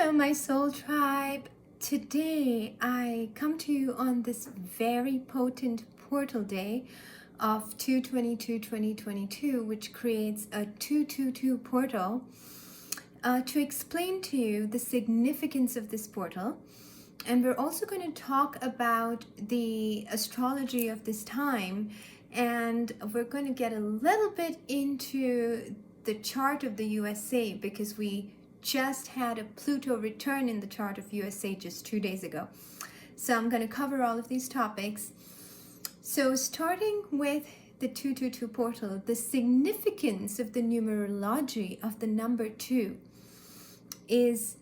Hello, my soul tribe. Today I come to you on this very potent portal day of 2/22/2022, which creates a 222 portal to explain to you the significance of this portal. And we're also going to talk about the astrology of this time, and we're going to get a little bit into the chart of the USA because we just had a Pluto return in the chart of USA just 2 days ago. So I'm going to cover all of these topics. So starting with the 222 portal, the significance of the numerology of the number 2 is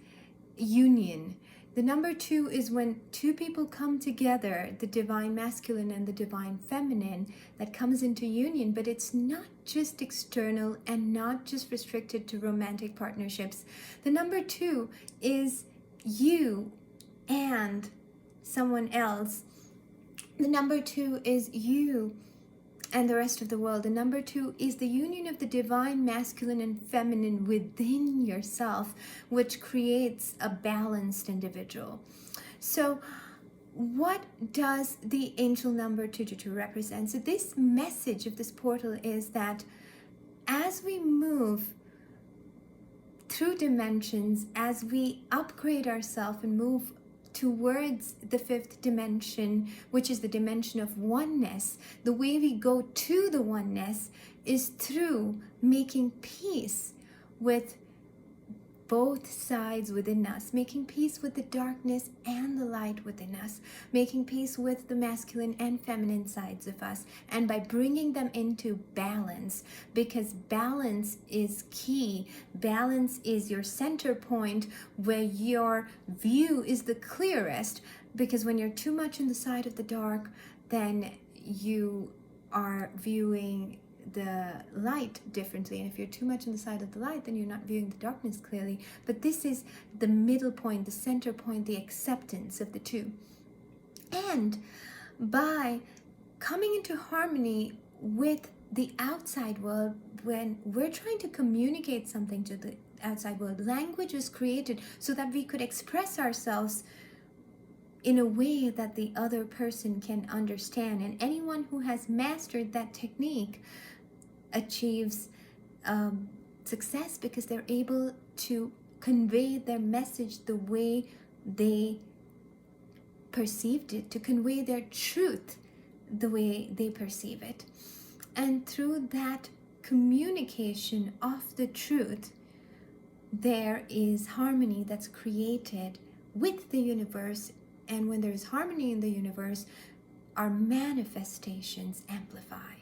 union. The number 2 is when two people come together, the divine masculine and the divine feminine, that comes into union. But it's not just external and not just restricted to romantic partnerships. The number 2 is you and someone else. The number 2 is you and the rest of the world. The number 2 is the union of the divine masculine and feminine within yourself, which creates a balanced individual. So what does the angel number 222 represent? So this message of this portal is that as we move through dimensions, as we upgrade ourselves and move towards the 5th dimension, which is the dimension of oneness, the way we go to the oneness is through making peace with both sides within us, making peace with the darkness and the light within us, making peace with the masculine and feminine sides of us, and by bringing them into balance, because balance is key. Balance is your center point where your view is the clearest, because when you're too much in the side of the dark, then you are viewing the light differently, and if you're too much on the side of the light, then you're not viewing the darkness clearly. But this is the middle point, the center point, the acceptance of the two. And by coming into harmony with the outside world, when we're trying to communicate something to the outside world, language was created so that we could express ourselves in a way that the other person can understand. And anyone who has mastered that technique achieves success, because they're able to convey their message the way they perceived it, to convey their truth the way they perceive it. And through that communication of the truth, there is harmony that's created with the universe. And when there is harmony in the universe, our manifestations amplify.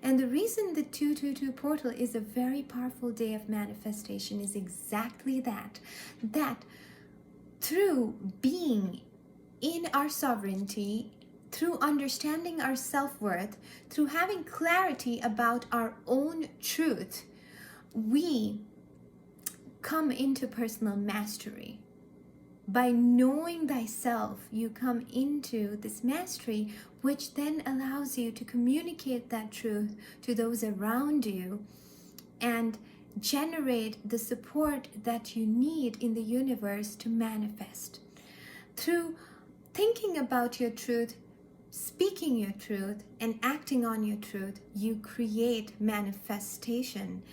And the reason the 222 portal is a very powerful day of manifestation is exactly that through being in our sovereignty, through understanding our self-worth, through having clarity about our own truth, we come into personal mastery. By knowing thyself, you come into this mastery, which then allows you to communicate that truth to those around you and generate the support that you need in the universe to manifest. Through thinking about your truth, speaking your truth, and acting on your truth, you create manifestation.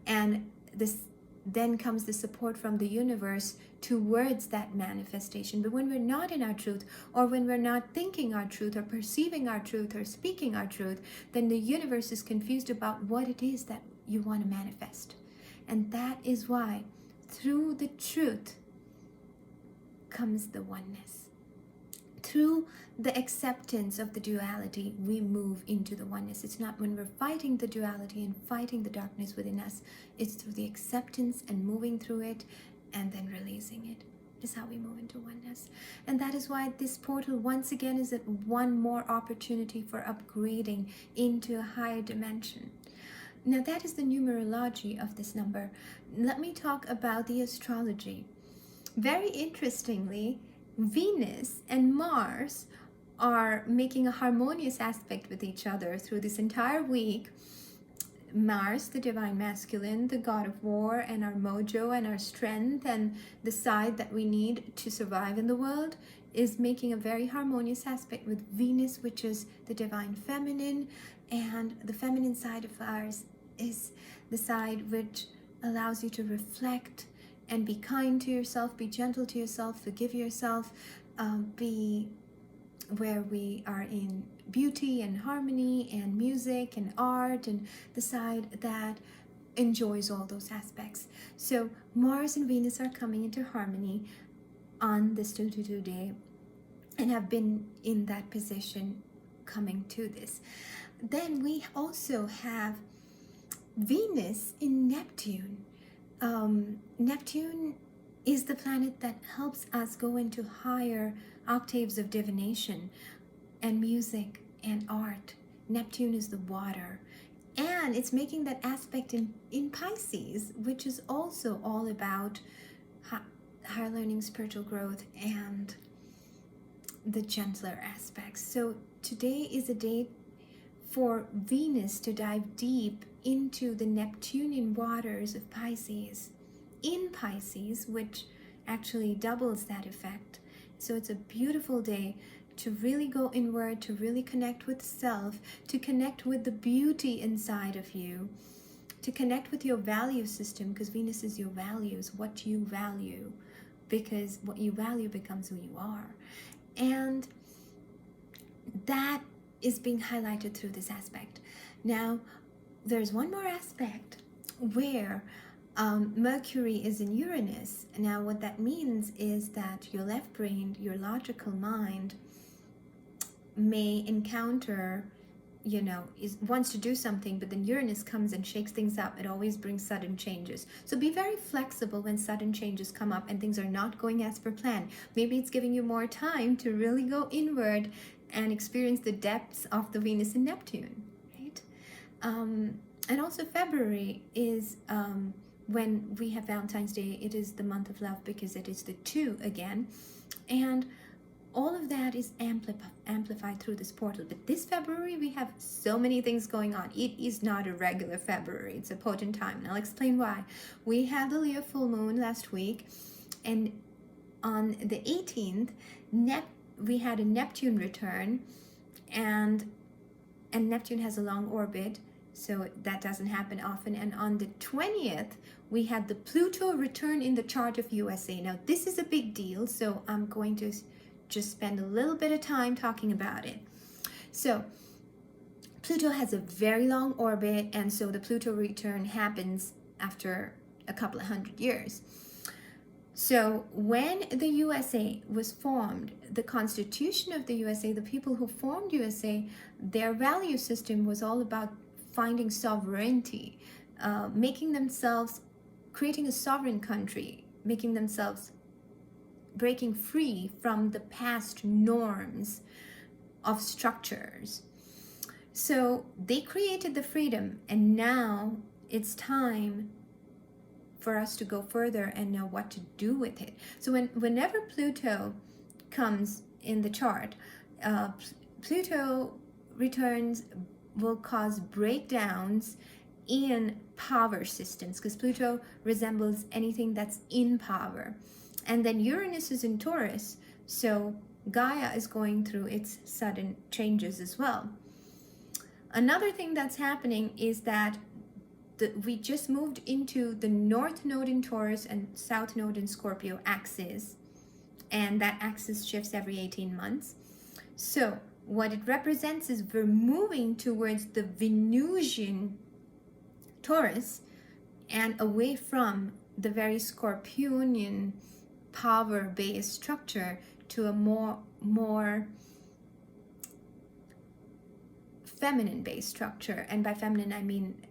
And this then comes the support from the universe towards that manifestation. But when we're not in our truth, or when we're not thinking our truth, or perceiving our truth, or speaking our truth, then the universe is confused about what it is that you want to manifest. And that is why through the truth comes the oneness. Through the acceptance of the duality, we move into the oneness. It's not when we're fighting the duality and fighting the darkness within us. It's through the acceptance and moving through it and then releasing it is how we move into oneness. And that is why this portal once again is one more opportunity for upgrading into a higher dimension. Now that is the numerology of this number. Let me talk about the astrology. Very interestingly, Venus and Mars are making a harmonious aspect with each other through this entire week. Mars, the divine masculine, the god of war and our mojo and our strength and the side that we need to survive in the world, is making a very harmonious aspect with Venus, which is the divine feminine. And the feminine side of ours is the side which allows you to reflect and be kind to yourself, be gentle to yourself, forgive yourself, be where we are in beauty and harmony and music and art, and the side that enjoys all those aspects. So Mars and Venus are coming into harmony on this 222 day and have been in that position coming to this. Then we also have Venus in Neptune. Neptune is the planet that helps us go into higher octaves of divination and music and art. Neptune is the water, and it's making that aspect in Pisces, which is also all about higher learning, spiritual growth, and the gentler aspects. So today is a day for Venus to dive deep into the Neptunian waters of Pisces, in Pisces, which actually doubles that effect. So it's a beautiful day to really go inward, to really connect with self, to connect with the beauty inside of you, to connect with your value system, because Venus is your values, what you value, because what you value becomes who you are. And that is being highlighted through this aspect. Now, there's one more aspect where Mercury is in Uranus. Now, what that means is that your left brain, your logical mind, may encounter, wants to do something, but then Uranus comes and shakes things up. It always brings sudden changes. So be very flexible when sudden changes come up and things are not going as per plan. Maybe it's giving you more time to really go inward and experience the depths of the Venus and Neptune, right? And also February is when we have Valentine's Day. It is the month of love because it is the 2 again. And all of that is amplified through this portal. But this February, we have so many things going on. It is not a regular February. It's a potent time. And I'll explain why. We had the Leo full moon last week. And on the 18th, we had a Neptune return. And Neptune has a long orbit, so that doesn't happen often. And on the 20th, we had the Pluto return in the chart of USA. Now, this is a big deal, so I'm going to just spend a little bit of time talking about it. So Pluto has a very long orbit, and so the Pluto return happens after a couple of 100 years. So when the USA was formed, the Constitution of the USA, the people who formed USA, their value system was all about finding sovereignty, making themselves, creating a sovereign country, making themselves, breaking free from the past norms of structures. So they created the freedom, and now it's time for us to go further and know what to do with it. So whenever Pluto comes in the chart, Pluto returns will cause breakdowns in power systems, because Pluto resembles anything that's in power. And then Uranus is in Taurus, so Gaia is going through its sudden changes as well. Another thing that's happening is that we just moved into the North Node in Taurus and South Node in Scorpio axis, and that axis shifts every 18 months. So what it represents is we're moving towards the Venusian Taurus and away from the very Scorpionian power-based structure to a more feminine-based structure. And by feminine, I mean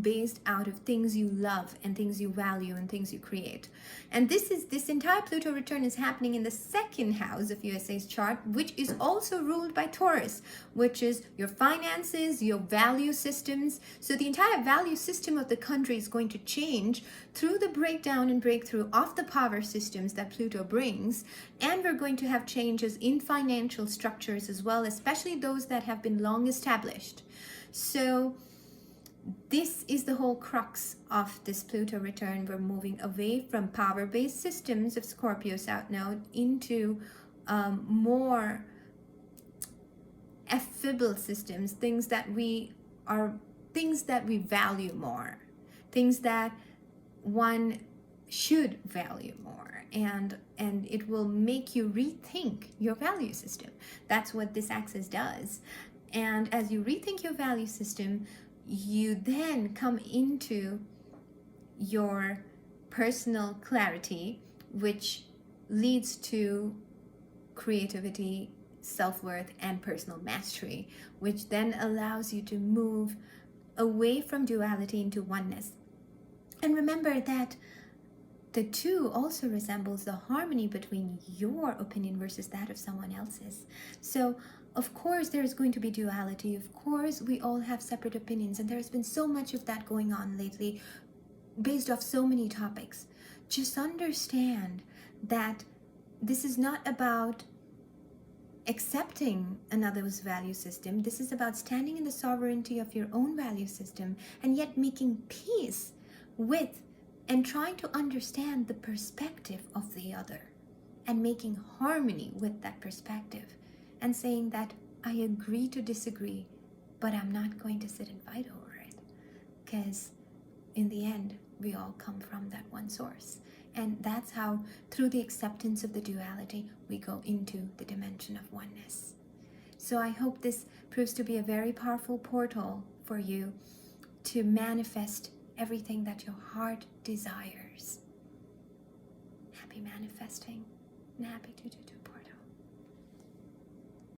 based out of things you love and things you value and things you create. And this entire Pluto return is happening in the second house of USA's chart, which is also ruled by Taurus, which is your finances, your value systems. So the entire value system of the country is going to change through the breakdown and breakthrough of the power systems that Pluto brings. And we're going to have changes in financial structures as well, especially those that have been long established. So this is the whole crux of this Pluto return. We're moving away from power-based systems of Scorpio South Node into more affable systems, things that we value more, things that one should value more, and it will make you rethink your value system. That's what this axis does. And as you rethink your value system, you then come into your personal clarity, which leads to creativity, self-worth, and personal mastery, which then allows you to move away from duality into oneness. And remember that the two also resembles the harmony between your opinion versus that of someone else's. So of course there is going to be duality. Of course we all have separate opinions, and there's been so much of that going on lately based off so many topics. Just understand that this is not about accepting another's value system. This is about standing in the sovereignty of your own value system, and yet making peace with and trying to understand the perspective of the other, and making harmony with that perspective, and saying that I agree to disagree, but I'm not going to sit and fight over it, because in the end we all come from that one source. And that's how, through the acceptance of the duality, we go into the dimension of oneness. So I hope this proves to be a very powerful portal for you to manifest everything that your heart desires. Happy manifesting and happy to